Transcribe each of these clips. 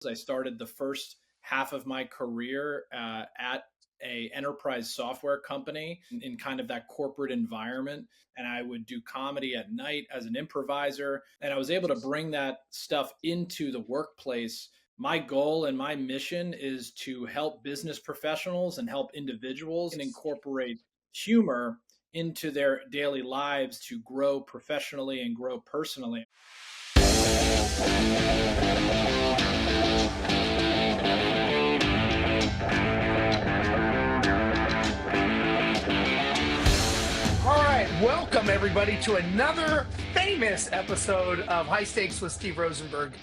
I started the first half of my career at a enterprise software company in kind of that corporate environment, and I would do comedy at night as an improviser, and I was able to bring that stuff into the workplace. My goal and my mission is to help business professionals and help individuals and incorporate humor into their daily lives to grow professionally and grow personally. All right, welcome everybody to another famous episode of High Stakes with Steve Rozenberg.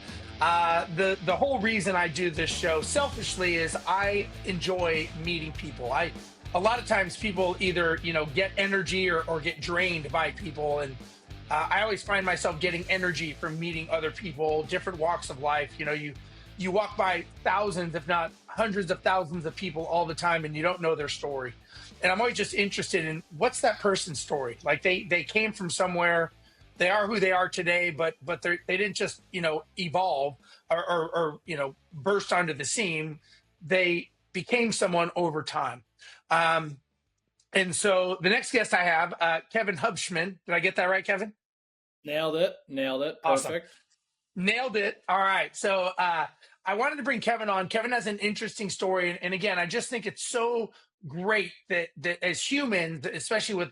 The whole reason I do this show, selfishly, is I enjoy meeting people. A lot of times people either get energy or get drained by people, and I always find myself getting energy from meeting other people, different walks of life. You walk by thousands, if not hundreds of thousands of people all the time, and you don't know their story. And I'm always just interested in what's that person's story. Like they came from somewhere, they are who they are today, but they didn't just evolve or burst onto the scene. They became someone over time. Um, and so the next guest I have, Kevin Hubschmann. Did I get that right, Kevin? Nailed it. Nailed it. Awesome. Perfect. Nailed it. All right. So I wanted to bring Kevin on. Kevin has an interesting story. And again, I just think it's so great that as humans, especially with,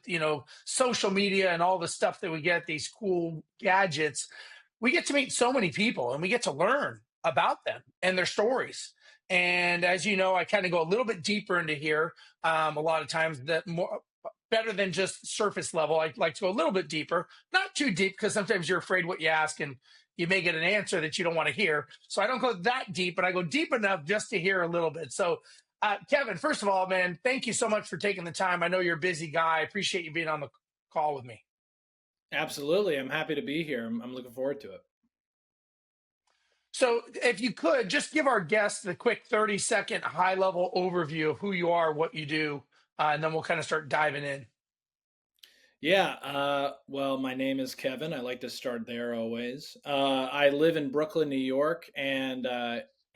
social media and all the stuff that we get, these cool gadgets, we get to meet so many people and we get to learn about them and their stories. And as you know, I kind of go a little bit deeper into here. A lot of times that more better than just surface level. I like to go a little bit deeper, not too deep, because sometimes you're afraid what you ask and you may get an answer that you don't want to hear. So I don't go that deep, but I go deep enough just to hear a little bit. So, Kevin, first of all, man, thank you so much for taking the time. I know you're a busy guy. I appreciate you being on the call with me. Absolutely. I'm happy to be here. I'm looking forward to it. So if you could just give our guests a quick 30-second high-level overview of who you are, what you do, and then we'll kind of start diving in. Yeah. Well, my name is Kevin. I like to start there always. I live in Brooklyn, New York, and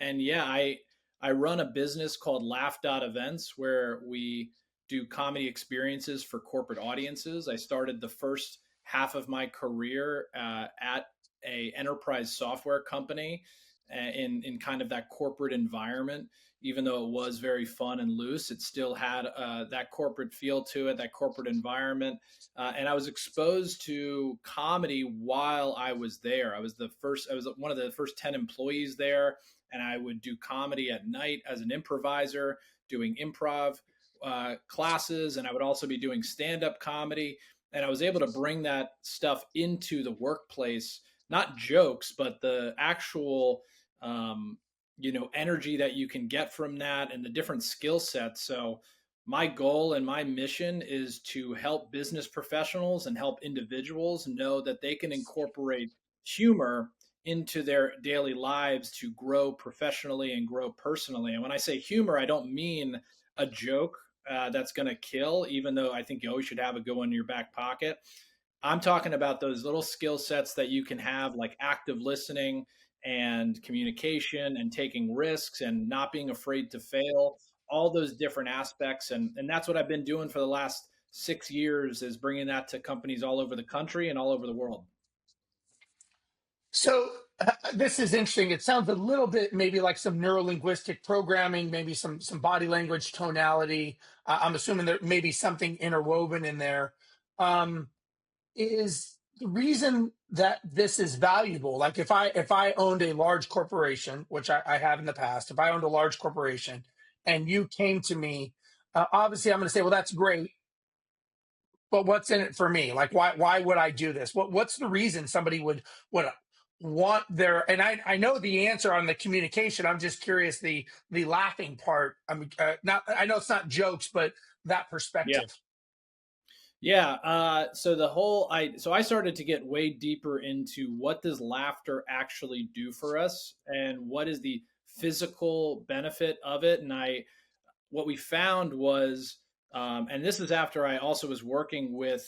yeah, I run a business called Laugh Events where we do comedy experiences for corporate audiences. I started the first half of my career at a enterprise software company in kind of that corporate environment. Even though it was very fun and loose, it still had that corporate feel to it, that corporate environment. And I was exposed to comedy while I was there. I was one of the first 10 employees there, and I would do comedy at night as an improviser, doing improv classes, and I would also be doing stand-up comedy. And I was able to bring that stuff into the workplace, not jokes, but the actual energy that you can get from that and the different skill sets. So my goal and my mission is to help business professionals and help individuals know that they can incorporate humor into their daily lives to grow professionally and grow personally. And when I say humor, I don't mean a joke that's going to kill, even though I think you always should have a good one in your back pocket. I'm talking about those little skill sets that you can have, like active listening and communication and taking risks and not being afraid to fail, all those different aspects. And that's what I've been doing for the last 6 years, is bringing that to companies all over the country and all over the world. So this is interesting. It sounds a little bit maybe like some neurolinguistic programming, maybe some body language tonality. I'm assuming there may be something interwoven in there. Um, is the reason that this is valuable? Like if I owned a large corporation, which I have in the past, if I owned a large corporation and you came to me, obviously I'm going to say, well, that's great, but what's in it for me? Like, why would I do this? What's the reason somebody would want their? And I know the answer on the communication. I'm just curious the laughing part. I mean, not I know it's not jokes, but that Yeah. perspective. Yeah. So I started to get way deeper into what does laughter actually do for us and what is the physical benefit of it. What we found was, and this is after I also was working with,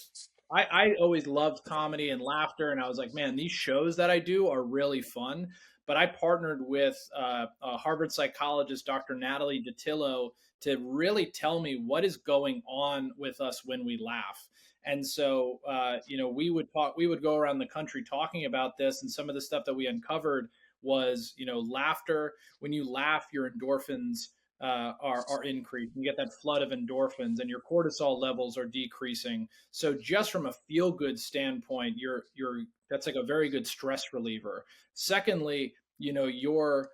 I always loved comedy and laughter. And I was like, man, these shows that I do are really fun. but I partnered with a Harvard psychologist, Dr. Natalie DeTillo, to really tell me what is going on with us when we laugh. And so, we would go around the country talking about this, and some of the stuff that we uncovered was, laughter. When you laugh, your endorphins are increased. You get that flood of endorphins, and your cortisol levels are decreasing. So, just from a feel good standpoint, you're that's like a very good stress reliever. Secondly, you're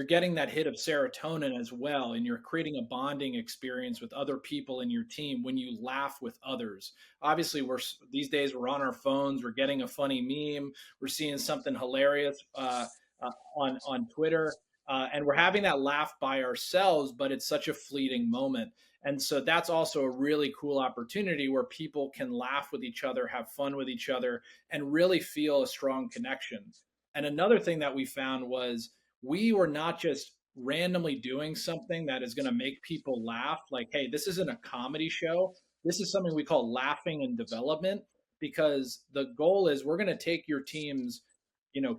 getting that hit of serotonin as well, and you're creating a bonding experience with other people in your team when you laugh with others. Obviously, we're these days we're on our phones, we're getting a funny meme, we're seeing something hilarious on Twitter, and we're having that laugh by ourselves, but it's such a fleeting moment. And so that's also a really cool opportunity where people can laugh with each other, have fun with each other, and really feel a strong connection. And another thing that we found was we were not just randomly doing something that is going to make people laugh, like, hey, this isn't a comedy show. This is something we call laughing and development, because the goal is we're going to take your team's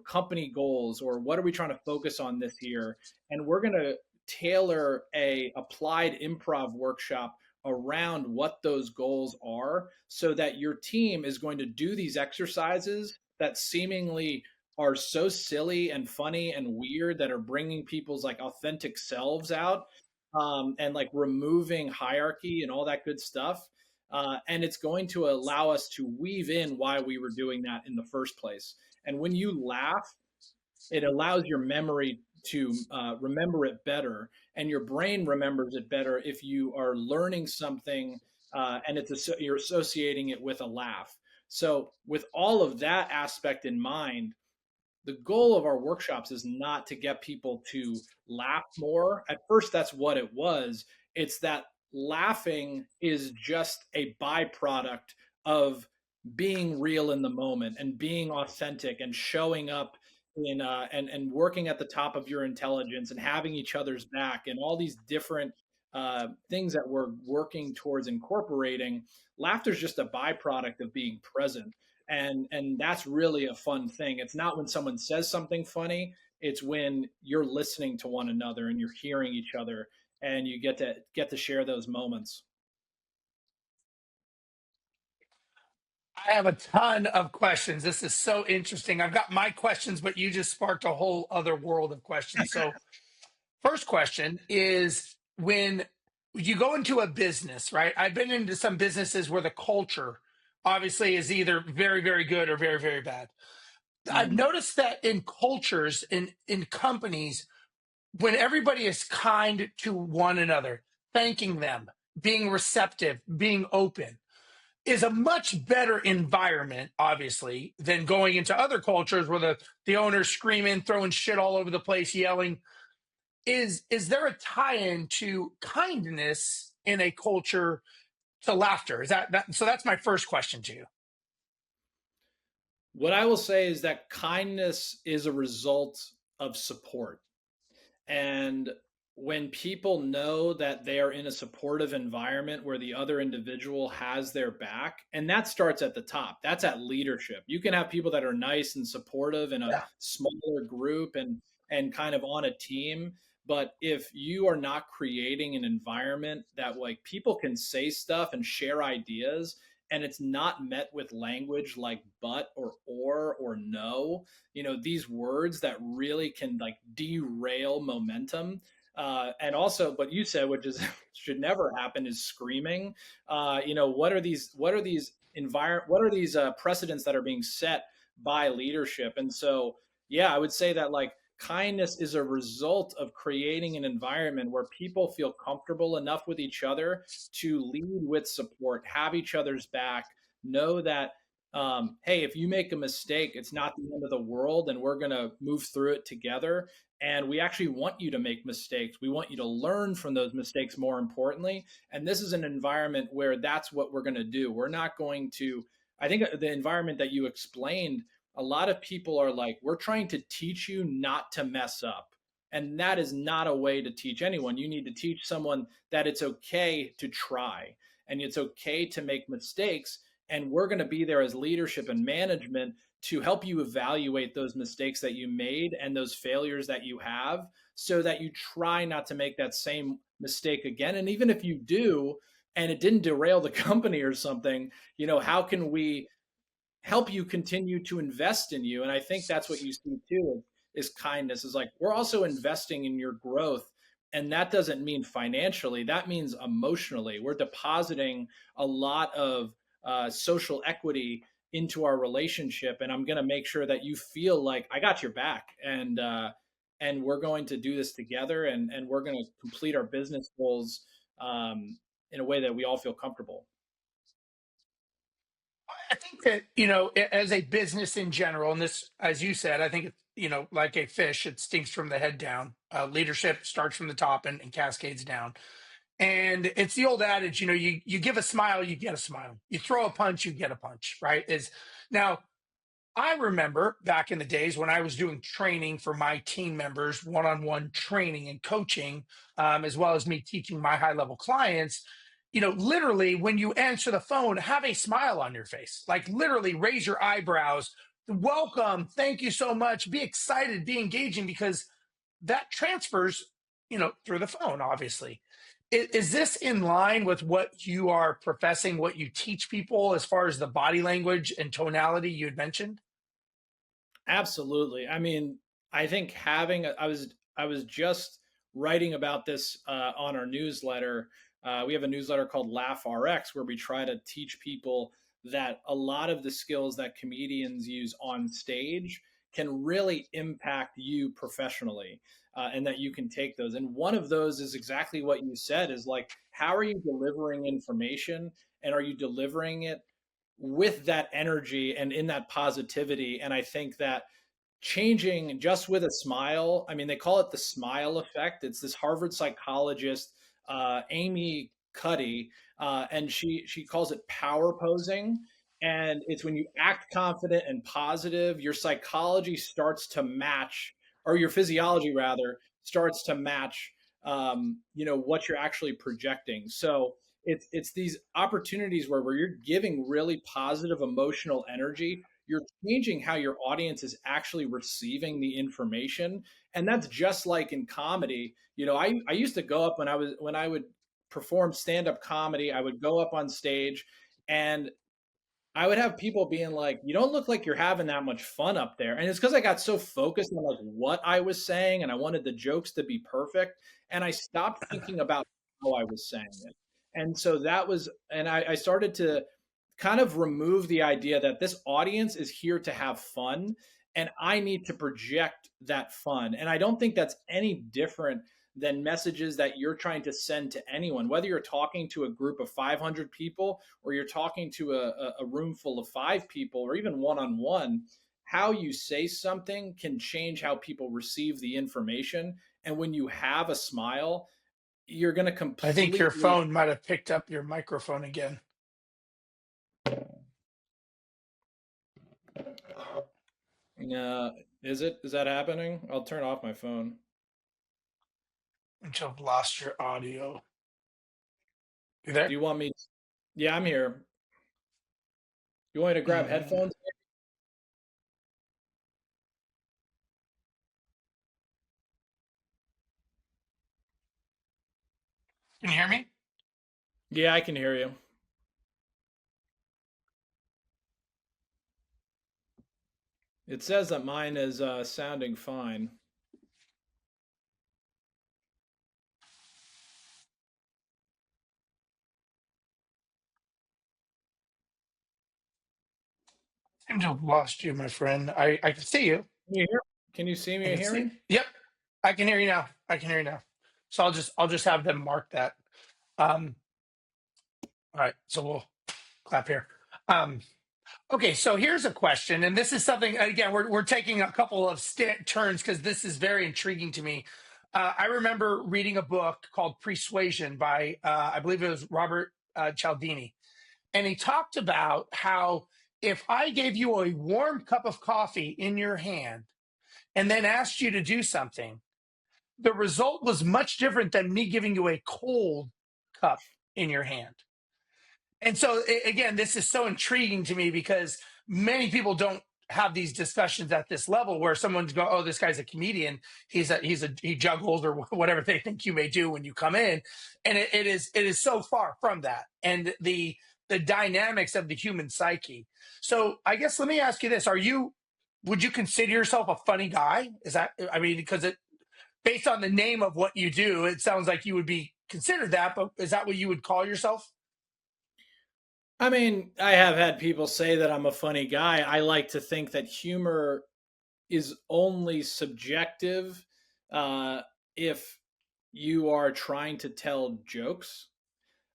company goals, or what are we trying to focus on this year, and we're going to tailor a applied improv workshop around what those goals are, so that your team is going to do these exercises that seemingly are so silly and funny and weird, that are bringing people's like authentic selves out, and like removing hierarchy and all that good stuff. And it's going to allow us to weave in why we were doing that in the first place. And when you laugh, it allows your memory to remember it better, and your brain remembers it better if you are learning something, and you're associating it with a laugh. So, with all of that aspect in mind, the goal of our workshops is not to get people to laugh more. At first, that's what it was. It's that laughing is just a byproduct of being real in the moment and being authentic and showing up and working at the top of your intelligence and having each other's back and all these different things that we're working towards incorporating. Laughter is just a byproduct of being present, and that's really a fun thing. It's not when someone says something funny, it's when you're listening to one another and you're hearing each other, and you get to share those moments. I have a ton of questions. This is so interesting. I've got my questions, but you just sparked a whole other world of questions. So, first question is, when you go into a business, right? I've been into some businesses where the culture obviously is either very, very good or very, very bad. I've Mhm. noticed that in cultures, in companies, when everybody is kind to one another, thanking them, being receptive, being open, is a much better environment, obviously, than going into other cultures where the owner's screaming, throwing shit all over the place, yelling. Is there a tie-in to kindness in a culture to laughter? Is that so? That's my first question to you. What I will say is that kindness is a result of support. And when people know that they are in a supportive environment where the other individual has their back, and that starts at the top, that's at leadership. You can have people that are nice and supportive in a Yeah. smaller group and kind of on a team. But if you are not creating an environment that like people can say stuff and share ideas, and it's not met with language like but or no, these words that really can like derail momentum. And also what you said, which is should never happen, is screaming. What are these precedents that are being set by leadership? And so, yeah, I would say that like kindness is a result of creating an environment where people feel comfortable enough with each other to lead with support, have each other's back, know that hey, if you make a mistake, it's not the end of the world, and we're going to move through it together. And we actually want you to make mistakes. We want you to learn from those mistakes, more importantly. And this is an environment where that's what we're going to do. We're not going to, I think the environment that you explained, a lot of people are like, we're trying to teach you not to mess up. And that is not a way to teach anyone. You need to teach someone that it's okay to try and it's okay to make mistakes, and we're going to be there as leadership and management to help you evaluate those mistakes that you made and those failures that you have, so that you try not to make that same mistake again. And even if you do, and it didn't derail the company or something, how can we help you continue to invest in you? And I think that's what you see too, is kindness, is like, we're also investing in your growth. And that doesn't mean financially, that means emotionally. We're depositing a lot of social equity into our relationship, and I'm going to make sure that you feel like I got your back, and we're going to do this together, and we're going to complete our business goals in a way that we all feel comfortable. I think that, as a business in general, and this, as you said, I think it's, like a fish, it stinks from the head down. Leadership starts from the top and cascades down. And it's the old adage, you give a smile, you get a smile. You throw a punch, you get a punch, right? Is now, I remember back in the days when I was doing training for my team members, one-on-one training and coaching, as well as me teaching my high-level clients. Literally, when you answer the phone, have a smile on your face. Like literally, raise your eyebrows. Welcome, thank you so much. Be excited, be engaging, because that transfers, through the phone. Obviously, is this in line with what you are professing, what you teach people as far as the body language and tonality you had mentioned? Absolutely. I mean, I think I was just writing about this on our newsletter. We have a newsletter called Laugh RX, where we try to teach people that a lot of the skills that comedians use on stage can really impact you professionally, and that you can take those. And one of those is exactly what you said, is like, how are you delivering information, and are you delivering it with that energy and in that positivity? And I think that changing just with a smile, I mean, they call it the smile effect. It's this Harvard psychologist, Amy Cuddy, and she calls it power posing. And it's when you act confident and positive, your psychology starts to match, or your physiology rather starts to match, what you're actually projecting. So it's these opportunities where you're giving really positive emotional energy, you're changing how your audience is actually receiving the information. And that's just like in comedy. I used to go up when I would perform stand-up comedy, I would go up on stage, and I would have people being like, "You don't look like you're having that much fun up there." And it's because I got so focused on like what I was saying, and I wanted the jokes to be perfect, and I stopped thinking about how I was saying it. And so I started to kind of remove the idea that this audience is here to have fun, and I need to project that fun. And I don't think that's any different than messages that you're trying to send to anyone, whether you're talking to a group of 500 people, or you're talking to a room full of 5 people, or even one-on-one. How you say something can change how people receive the information. And when you have a smile, you're going to I think your completely. phone might have picked up your microphone again. Is that happening? I'll turn off my phone. Which have lost your audio. You Do there? you want me? Yeah, I'm here. You want me to grab Mm. headphones? Can you hear me? Yeah, I can hear you. It says that mine is sounding fine. I seem to have lost you, my friend. I can see you. Can you hear? Can you see I me and can hear see. me? Yep, I can hear you now. I can hear you now. So I'll just have them mark that. Um, all right. So we'll clap here. Um, okay. So here's a question, and this is something again. We're taking a couple of turns because this is very intriguing to me. I remember reading a book called Persuasion by I believe it was Robert Cialdini, and he talked about how if I gave you a warm cup of coffee in your hand and then asked you to do something, the result was much different than me giving you a cold cup in your hand. And so, again, this is so intriguing to me because many people don't have these discussions at this level where someone's go, oh, this guy's a comedian. He juggles or whatever they think you may do when you come in, and it is so far from that, and the dynamics of the human psyche. So I guess let me ask you this: would you consider yourself a funny guy? Is that, I mean, because it based on the name of what you do, it sounds like you would be considered that, but is that what you would call yourself? I mean, I have had people say that I'm a funny guy. I like to think that humor is only subjective uh, if you are trying to tell jokes.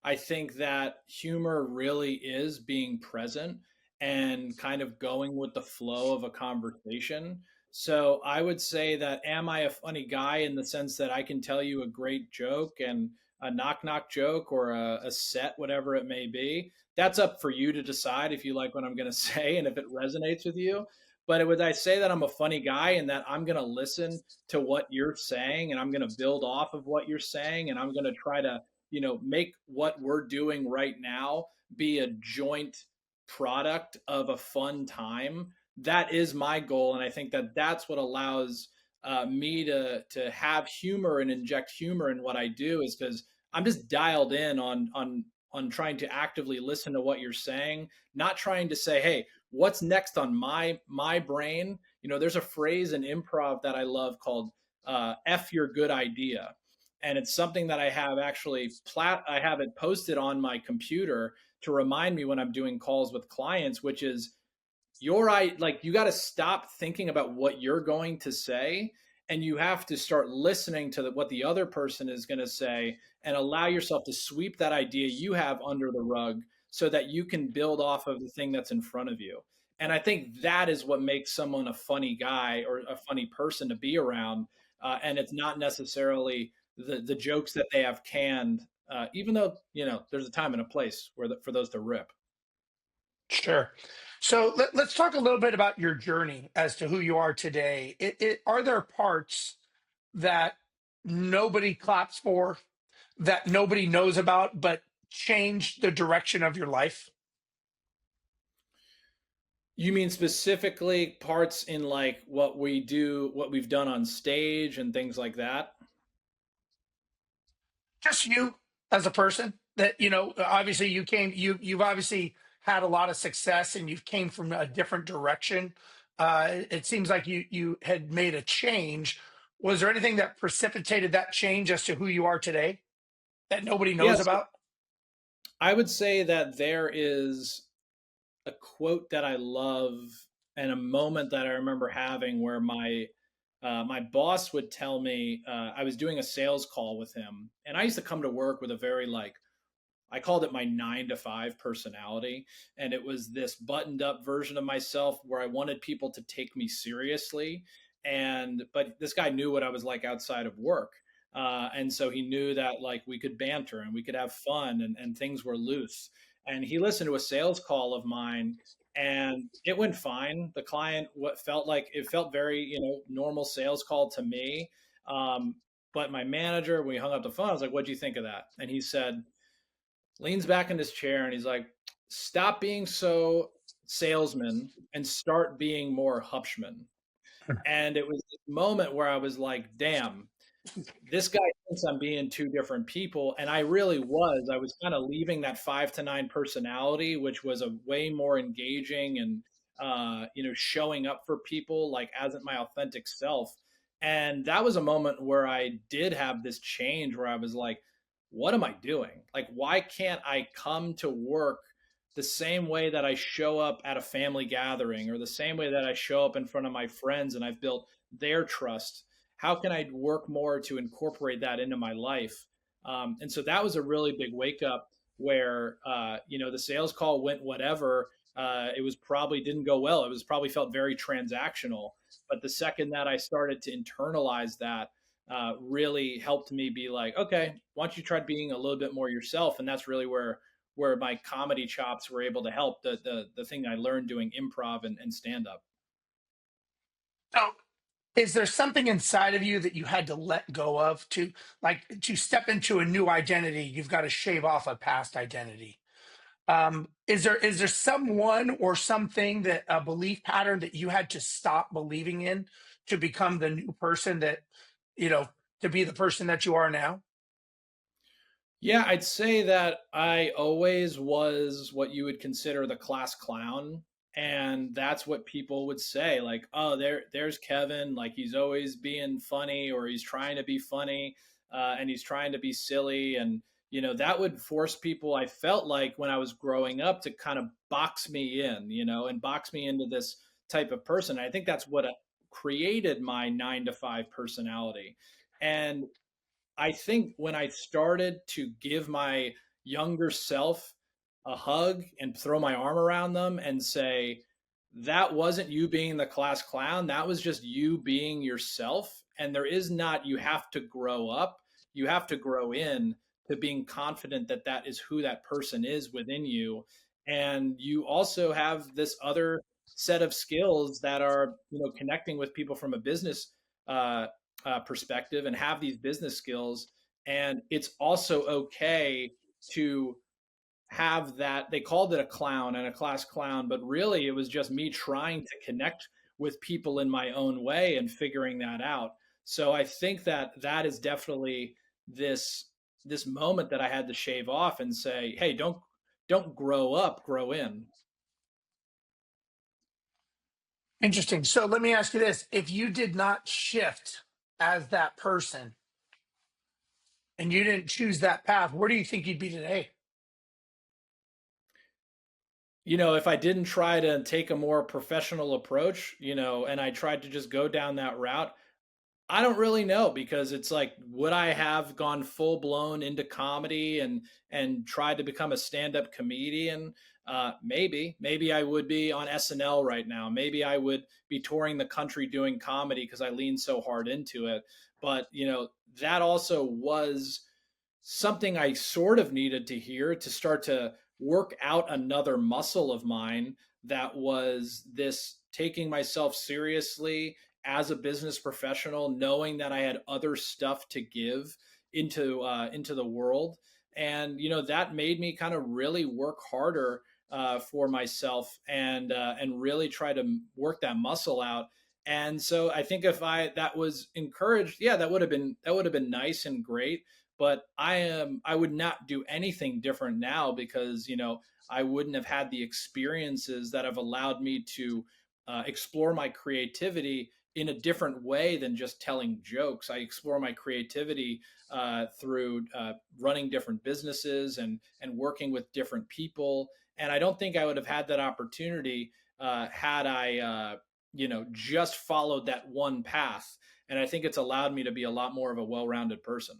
I think that humor really is being present and kind of going with the flow of a conversation. So I would say that am I a funny guy in the sense that I can tell you a great joke and a knock knock joke or a set, whatever it may be. That's up for you to decide if you like what I'm going to say and if it resonates with you. But would I say that I'm a funny guy and that I'm going to listen to what you're saying and I'm going to build off of what you're saying and I'm going to try to make what we're doing right now be a joint product of a fun time. That is my goal, and I think that that's what allows me to have humor and inject humor in what I do, is because I'm just dialed in on trying to actively listen to what you're saying, not trying to say, hey, what's next on my brain. There's a phrase in improv that I love called "F your good idea," and it's something that I have actually I have it posted on my computer to remind me when I'm doing calls with clients, which is like you got to stop thinking about what you're going to say and you have to start listening to what the other person is going to say and allow yourself to sweep that idea you have under the rug so that you can build off of the thing that's in front of you. And I think that is what makes someone a funny guy or a funny person to be around. And it's not necessarily the jokes that they have canned, even though there's a time and a place for those to rip. Sure. So let's talk a little bit about your journey as to who you are today. Are there parts that nobody claps for, that nobody knows about, but changed the direction of your life? You mean specifically parts in like what we do, what we've done on stage and things like that? Just you as a person, that obviously you've obviously had a lot of success and you've came from a different direction. It seems like you had made a change. Was there anything that precipitated that change as to who you are today that nobody knows Yes, about? I would say that there is a quote that I love and a moment that I remember having where my boss would tell me I was doing a sales call with him, and I used to come to work with a very like I called it my 9 to 5 personality. And it was this buttoned up version of myself where I wanted people to take me seriously. But this guy knew what I was like outside of work. And so he knew that like we could banter and we could have fun and things were loose. And he listened to a sales call of mine and it went fine. The client, what felt like it felt very, normal sales call to me. Um, but my manager, when we hung up the phone, I was like, what do you think of that? And he said, leans back in his chair and he's like, stop being so salesman and start being more Hubschmann. And it was this moment where I was like, damn, this guy thinks I'm being two different people. And I really was. I was kind of leaving that 5 to 9 personality, which was a way more engaging and, showing up for people like as my authentic self. And that was a moment where I did have this change where I was like, what am I doing? Like, why can't I come to work the same way that I show up at a family gathering or the same way that I show up in front of my friends and I've built their trust? How can I work more to incorporate that into my life? And so that was a really big wake up where, the sales call went whatever. It was probably didn't go well. It was probably felt very transactional. But the second that I started to internalize that, really helped me be like, okay, why don't you try being a little bit more yourself? And that's really where my comedy chops were able to help the thing I learned doing improv and stand up. So is there something inside of you that you had to let go of to step into a new identity? You've got to shave off a past identity. Is there someone or something, that a belief pattern that you had to stop believing in to become the new person that, you know, to be the person that you are now? Yeah, I'd say that I always was what you would consider the class clown. And that's what people would say, like, oh, there's Kevin, like he's always being funny or he's trying to be funny, and he's trying to be silly. And, that would force people, I felt like when I was growing up, to kind of box me in, and box me into this type of person. I think that's what created my 9 to 5 personality. And I think when I started to give my younger self a hug and throw my arm around them and say, that wasn't you being the class clown, that was just you being yourself. And there is not, you have to grow up, you have to grow in to being confident that that is who that person is within you. And you also have this other set of skills that are, connecting with people from a business uh, perspective and have these business skills. And it's also okay to have that. They called it a clown and a class clown, but really it was just me trying to connect with people in my own way and figuring that out. So I think that that is definitely this moment that I had to shave off and say, hey, don't grow up, grow in. Interesting. So let me ask you this: if you did not shift as that person and you didn't choose that path, where do you think you'd be today? If I didn't try to take a more professional approach, and I tried to just go down that route, I don't really know, because it's like, would I have gone full blown into comedy and tried to become a stand up comedian? Maybe I would be on SNL right now. Maybe I would be touring the country doing comedy because I leaned so hard into it. But that also was something I sort of needed to hear to start to work out another muscle of mine, that was this taking myself seriously as a business professional, knowing that I had other stuff to give into the world. And that made me kind of really work harder for myself, and really try to work that muscle out. And so I think if I that was encouraged, yeah, that would have been nice and great. But I would not do anything different now, because I wouldn't have had the experiences that have allowed me to explore my creativity in a different way than just telling jokes. I explore my creativity through running different businesses and working with different people. And I don't think I would have had that opportunity had I just followed that one path. And I think it's allowed me to be a lot more of a well-rounded person.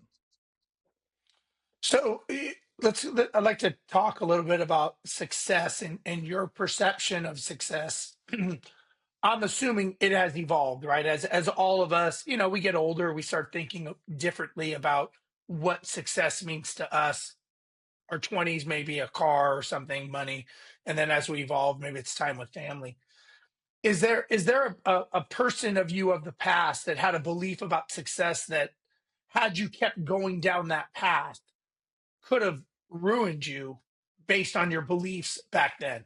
So I'd like to talk a little bit about success and your perception of success. I'm assuming it has evolved, right? As all of us, we get older, we start thinking differently about what success means to us. Our 20s, maybe a car or something, money, and then as we evolve, maybe it's time with family. Is there a person of you of the past that had a belief about success that, had you kept going down that path, could have ruined you based on your beliefs back then?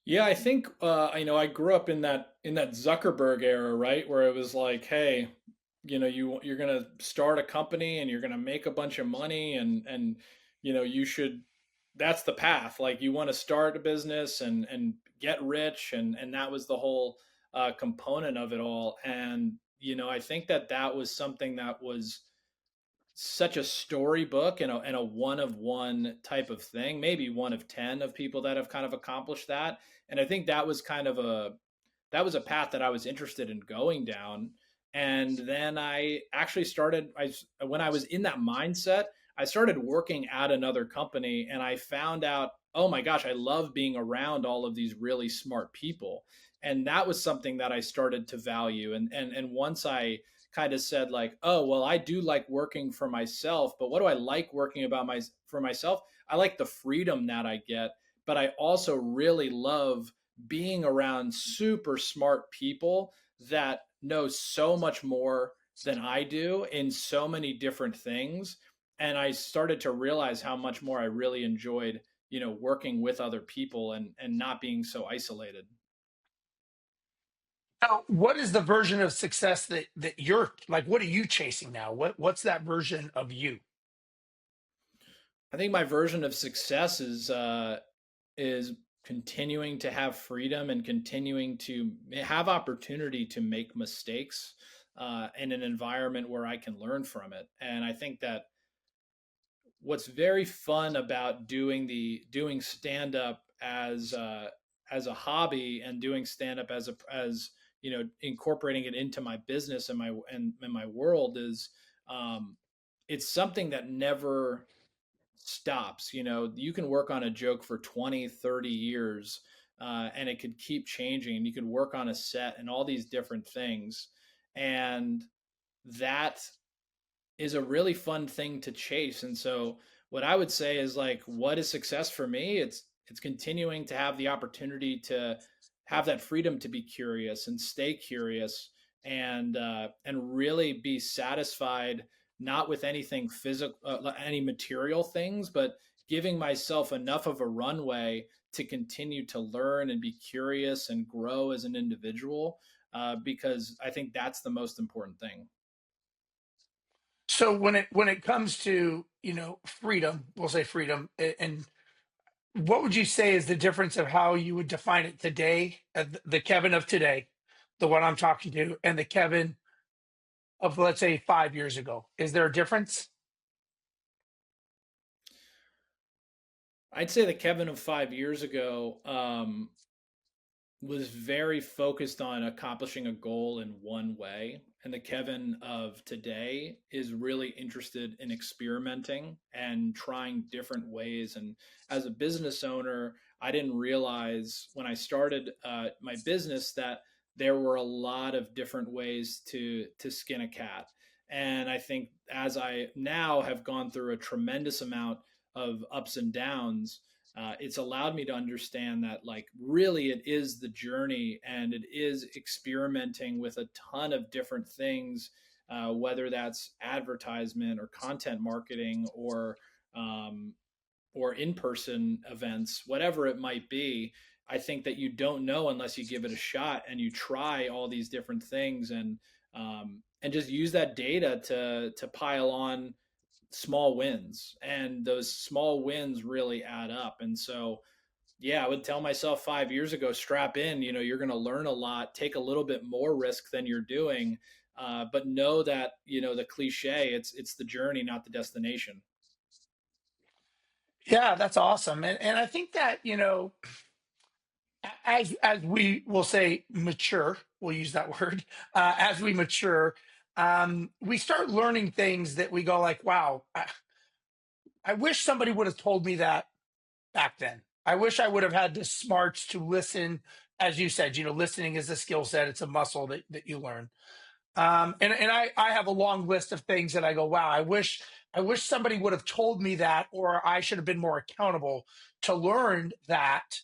Yeah, I think I grew up in that Zuckerberg era, right, where it was like, hey, you're gonna start a company and you're gonna make a bunch of money, and you should, that's the path. Like, you want to start a business and get rich, and that was the whole component of it all. And I think that that was something that was such a storybook and a one of one type of thing, maybe one of 10 of people that have kind of accomplished that. And I think that was kind of a path that I was interested in going down. And then I actually started, when I was in that mindset, I started working at another company, and I found out, oh my gosh, I love being around all of these really smart people. And that was something that I started to value. And once I kind of said, like, oh, well, I do like working for myself, but what do I like working about for myself? I like the freedom that I get, but I also really love being around super smart people that know so much more than I do in so many different things. and I started to realize how much more I really enjoyed, working with other people and not being so isolated. Now, what is the version of success that you're like? What are you chasing now? What's that version of you? I think my version of success is continuing to have freedom and continuing to have opportunity to make mistakes in an environment where I can learn from it. And I think that what's very fun about doing stand up as a hobby and doing stand up as incorporating it into my business and my world is um, it's something that never stops. You can work on a joke for 20, 30 years, and it could keep changing, and you could work on a set and all these different things. And that is a really fun thing to chase. And so what I would say is like, what is success for me? It's continuing to have the opportunity to have that freedom to be curious and stay curious and really be satisfied, not with anything physical, any material things, but giving myself enough of a runway to continue to learn and be curious and grow as an individual, because I think that's the most important thing. So when it comes to freedom, we'll say freedom, and what would you say is the difference of how you would define it today, the Kevin of today, the one I'm talking to, and the Kevin of, let's say, 5 years ago? Is there a difference? I'd say the Kevin of 5 years ago was very focused on accomplishing a goal in one way. And the Kevin of today is really interested in experimenting and trying different ways. And as a business owner, I didn't realize when I started my business that there were a lot of different ways to skin a cat. And I think as I now have gone through a tremendous amount of ups and downs, it's allowed me to understand that like really it is the journey and it is experimenting with a ton of different things, whether that's advertisement or content marketing um, or in-person events, whatever it might be. I think that you don't know unless you give it a shot and you try all these different things and just use that data to pile on small wins, and those small wins really add up. And so yeah, I would tell myself 5 years ago, strap in, you're going to learn a lot, take a little bit more risk than you're doing, but know that the cliche, it's the journey, not the destination. Yeah, that's awesome. And I think that, as we will say mature, we'll use that word, as we mature, we start learning things that we go like, wow, I wish somebody would have told me that back then. I wish I would have had the smarts to listen. As you said, listening is a skill set, it's a muscle that you learn. And I have a long list of things that I go, wow, I wish somebody would have told me that, or I should have been more accountable to learn that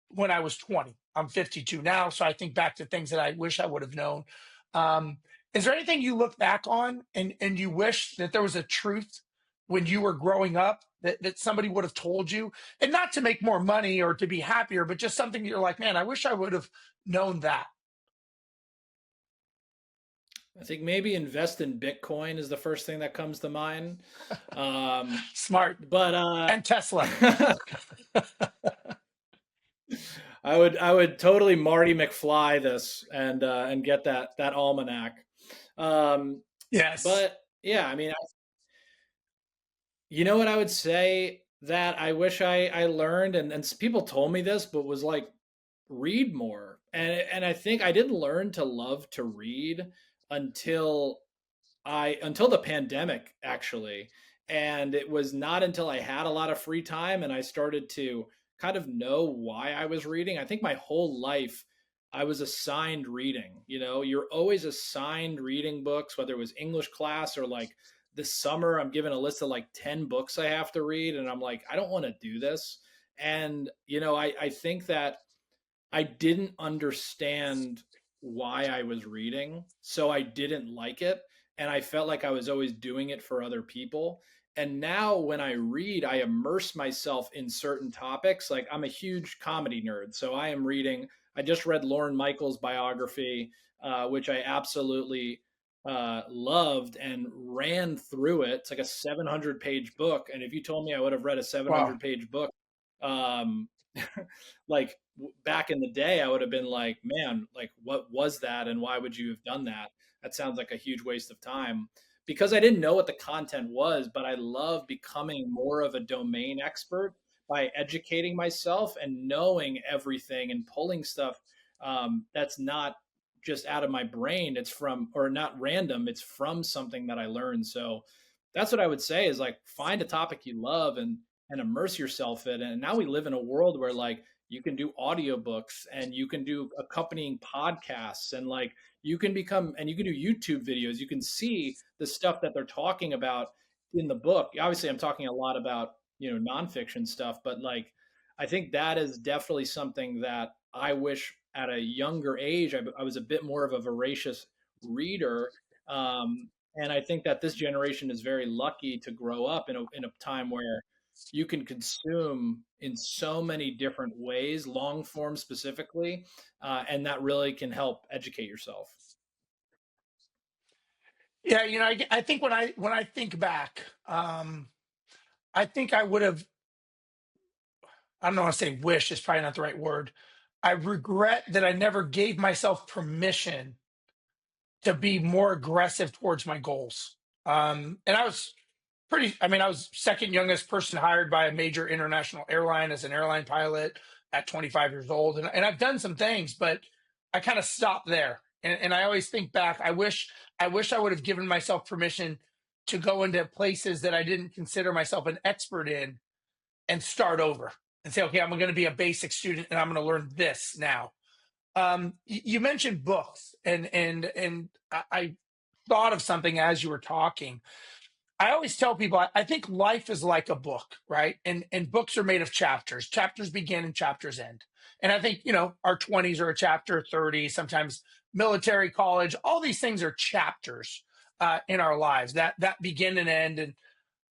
when I was 20. I'm 52 now, so I think back to things that I wish I would have known. Um, is there anything you look back on and you wish that there was a truth when you were growing up that somebody would have told you, and not to make more money or to be happier, but just something that you're like, man, I wish I would have known that. I think maybe invest in Bitcoin is the first thing that comes to mind. um, Smart. but And Tesla. I would totally Marty McFly this and get that almanac. Um, Yes. but yeah, I mean, you know what I would say that I wish I learned, and people told me this, but was like, read more. And I think I didn't learn to love to read until until the pandemic, actually. And it was not until I had a lot of free time and I started to kind of know why I was reading. I think my whole life I was assigned reading. You're always assigned reading books, whether it was English class or like this summer, I'm given a list of like 10 books I have to read. And I'm like, I don't want to do this. And, I think that I didn't understand why I was reading, so I didn't like it. and I felt like I was always doing it for other people. And now when I read, I immerse myself in certain topics. Like I'm a huge comedy nerd. So I just read Lauren Michaels' biography, which I absolutely loved and ran through it. It's like a 700-page book. And if you told me I would have read a Wow. 700-page book, um, like back in the day, I would have been like, man, like what was that? And why would you have done that? That sounds like a huge waste of time because I didn't know what the content was, but I love becoming more of a domain expert by educating myself and knowing everything and pulling stuff that's not just out of my brain. It's from, or not random, it's from something that I learned. So that's what I would say is like find a topic you love and immerse yourself in it. And now we live in a world where like you can do audiobooks and you can do accompanying podcasts and like you can become and you can do YouTube videos. You can see the stuff that they're talking about in the book. Obviously, I'm talking a lot about, nonfiction stuff, but like I think that is definitely something that I wish at a younger age I was a bit more of a voracious reader. And I think that this generation is very lucky to grow up in a time where you can consume in so many different ways, long form specifically, and that really can help educate yourself. Yeah, I think when I think back, I think I would have. I don't want to say wish is probably not the right word. I regret that I never gave myself permission to be more aggressive towards my goals. And I was I was second youngest person hired by a major international airline as an airline pilot at 25 years old. And I've done some things, but I kind of stopped there. And I always think back, I wish I would have given myself permission to go into places that I didn't consider myself an expert in and start over and say, okay, I'm going to be a basic student and I'm going to learn this now. You mentioned books, and I thought of something as you were talking. I always tell people I think life is like a book, right? And books are made of chapters. Chapters begin and chapters end. And I think our 20s are a chapter, 30, sometimes military, college. All these things are chapters in our lives that begin and end. And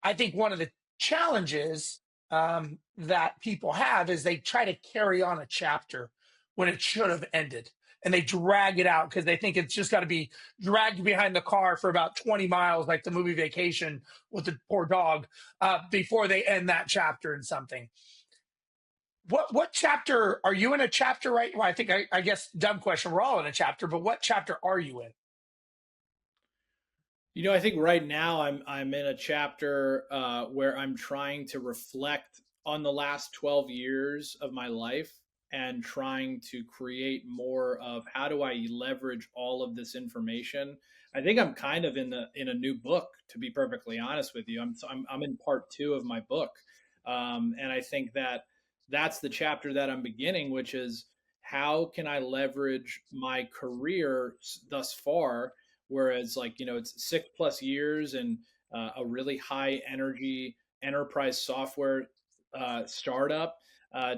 I think one of the challenges that people have is they try to carry on a chapter when it should have ended. And they drag it out because they think it's just got to be dragged behind the car for about 20 miles, like the movie Vacation with the poor dog, before they end that chapter in something. What chapter are you in? A chapter, right? Well, I guess dumb question. We're all in a chapter, but what chapter are you in? I think right now I'm in a chapter where I'm trying to reflect on the last 12 years of my life and trying to create more of how do I leverage all of this information. I think I'm kind of in a new book, to be perfectly honest with you. I'm in part two of my book, and I think that that's the chapter that I'm beginning, which is how can I leverage my career thus far, whereas like it's 6+ years and a really high energy enterprise software startup,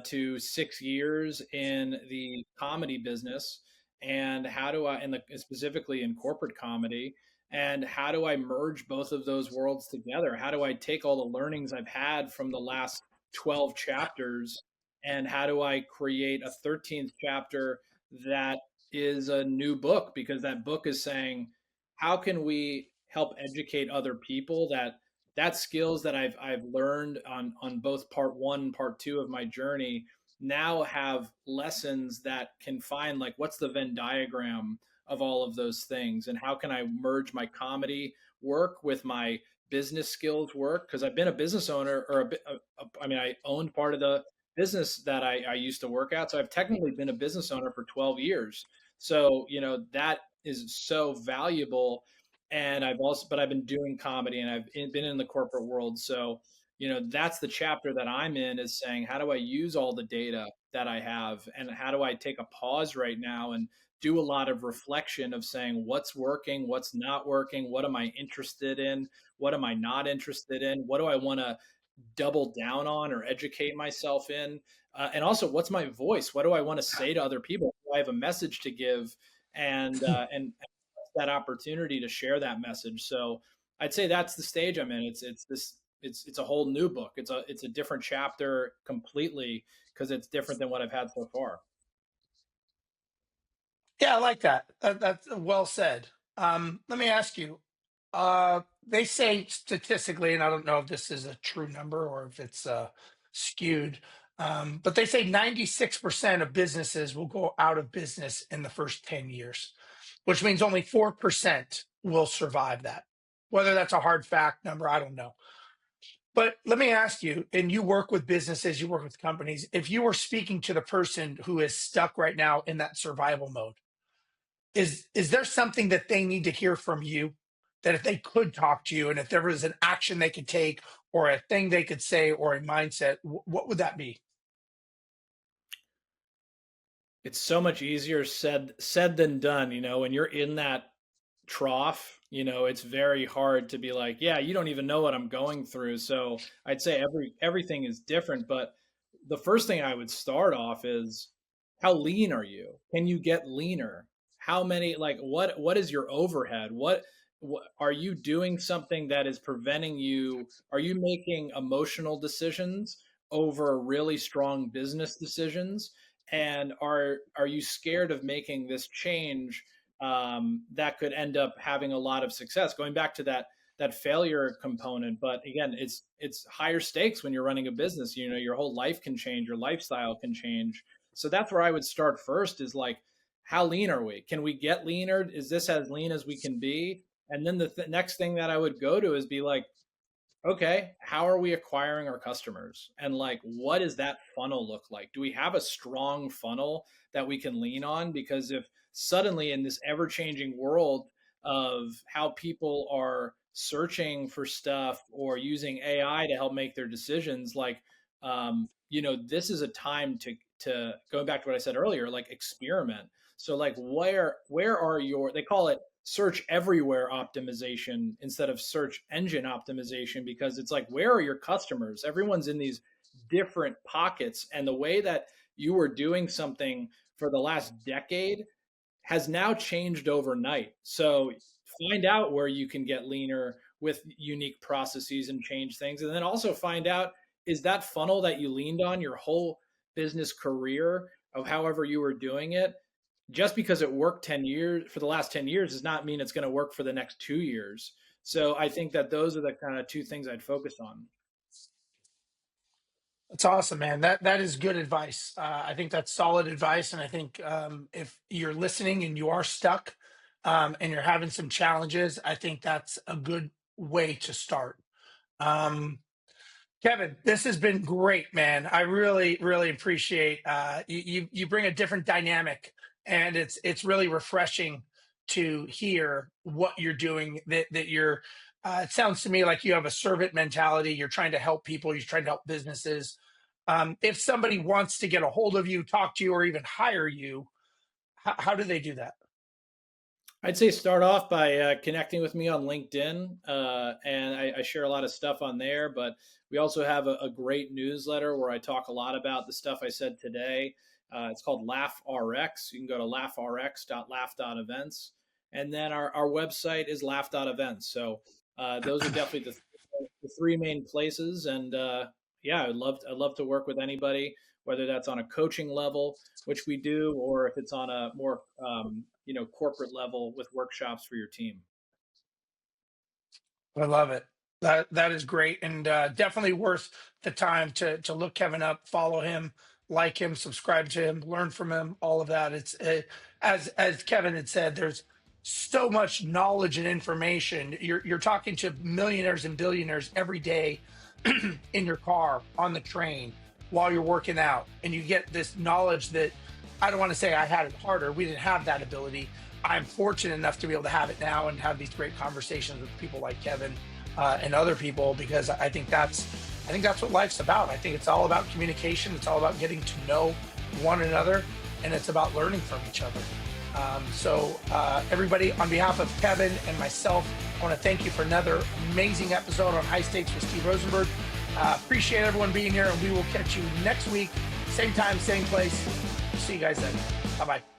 to 6 years in the comedy business, and how do I, specifically in corporate comedy, and how do I merge both of those worlds together? How do I take all the learnings I've had from the last 12 chapters, and how do I create a 13th chapter that is a new book? Because that book is saying, how can we help educate other people that skills that I've learned on both part one and part two of my journey now have lessons that can find like what's the Venn diagram of all of those things, and how can I merge my comedy work with my business skills work, because I've been a business owner, or I mean I owned part of the business that I used to work at, so I've technically been a business owner for 12 years. So that is so valuable. And I've been doing comedy and been in the corporate world. So, that's the chapter that I'm in, is saying, how do I use all the data that I have, and how do I take a pause right now and do a lot of reflection of saying what's working, what's not working, what am I interested in, what am I not interested in, what do I want to double down on or educate myself in, and also what's my voice, what do I want to say to other people, do I have a message to give, and that opportunity to share that message. So I'd say that's the stage I'm in. It's a whole new book. It's a different chapter completely because it's different than what I've had so far. Yeah, I like that. That's well said. Let me ask you. They say statistically, and I don't know if this is a true number or if it's skewed, but they say 96% of businesses will go out of business in the first 10 years, which means only 4% will survive that. Whether that's a hard fact number, I don't know. But let me ask you, and you work with businesses, you work with companies, if you were speaking to the person who is stuck right now in that survival mode, is there something that they need to hear from you, that if they could talk to you and if there was an action they could take or a thing they could say or a mindset, what would that be? It's so much easier said than done, when you're in that trough, it's very hard to be like, yeah, you don't even know what I'm going through. So I'd say everything is different, but the first thing I would start off is, how lean are you? Can you get leaner? How many, like, what is your overhead? What are you doing something that is preventing you? Are you making emotional decisions over really strong business decisions? And are you scared of making this change that could end up having a lot of success? Going back to that failure component, but again, it's higher stakes when you're running a business. Your whole life can change, your lifestyle can change. So that's where I would start first. Is like, how lean are we? Can we get leaner? Is this as lean as we can be? And then the next thing that I would go to is be like, okay, how are we acquiring our customers? And like, what does that funnel look like? Do we have a strong funnel that we can lean on? Because if suddenly in this ever changing world of how people are searching for stuff or using AI to help make their decisions, like, this is a time to going back to what I said earlier, like, experiment. So like, where are they call it search everywhere optimization instead of search engine optimization, because it's like, where are your customers? Everyone's in these different pockets, and the way that you were doing something for the last decade has now changed overnight. So find out where you can get leaner with unique processes and change things, and then also find out, is that funnel that you leaned on your whole business career of however you were doing it, just because it worked 10 years for the last 10 years does not mean it's going to work for the next 2 years. So I think that those are the kind of two things I'd focus on. That's awesome, man. That is good advice. I think that's solid advice, and I think if you're listening and you are stuck and you're having some challenges, I think that's a good way to start. Um, Kevin, this has been great, man. I really, really appreciate you bring a different dynamic, and it's really refreshing to hear what you're doing. That you're. It sounds to me like you have a servant mentality. You're trying to help people. You're trying to help businesses. If somebody wants to get a hold of you, talk to you, or even hire you, how do they do that? I'd say start off by connecting with me on LinkedIn, and I share a lot of stuff on there. But we also have a great newsletter where I talk a lot about the stuff I said today. It's called Laugh RX. You can go to laughrx.laugh.events, and then our website is laugh.events. So those are definitely the three main places. And yeah, I'd love to work with anybody, whether that's on a coaching level, which we do, or if it's on a more corporate level with workshops for your team. I love it. That is great, and definitely worth the time to look Kevin up, follow him, like him, subscribe to him, learn from him. All of that. It's as Kevin had said. There's so much knowledge and information. You're talking to millionaires and billionaires every day in your car, on the train, while you're working out, and you get this knowledge that I don't want to say I had it harder. We didn't have that ability. I'm fortunate enough to be able to have it now and have these great conversations with people like Kevin and other people, because I think that's what life's about. I think it's all about communication. It's all about getting to know one another, and it's about learning from each other. So everybody, on behalf of Kevin and myself, I want to thank you for another amazing episode on High Stakes with Steve Rozenberg. Appreciate everyone being here, and we will catch you next week, same time, same place. See you guys then. Bye-bye.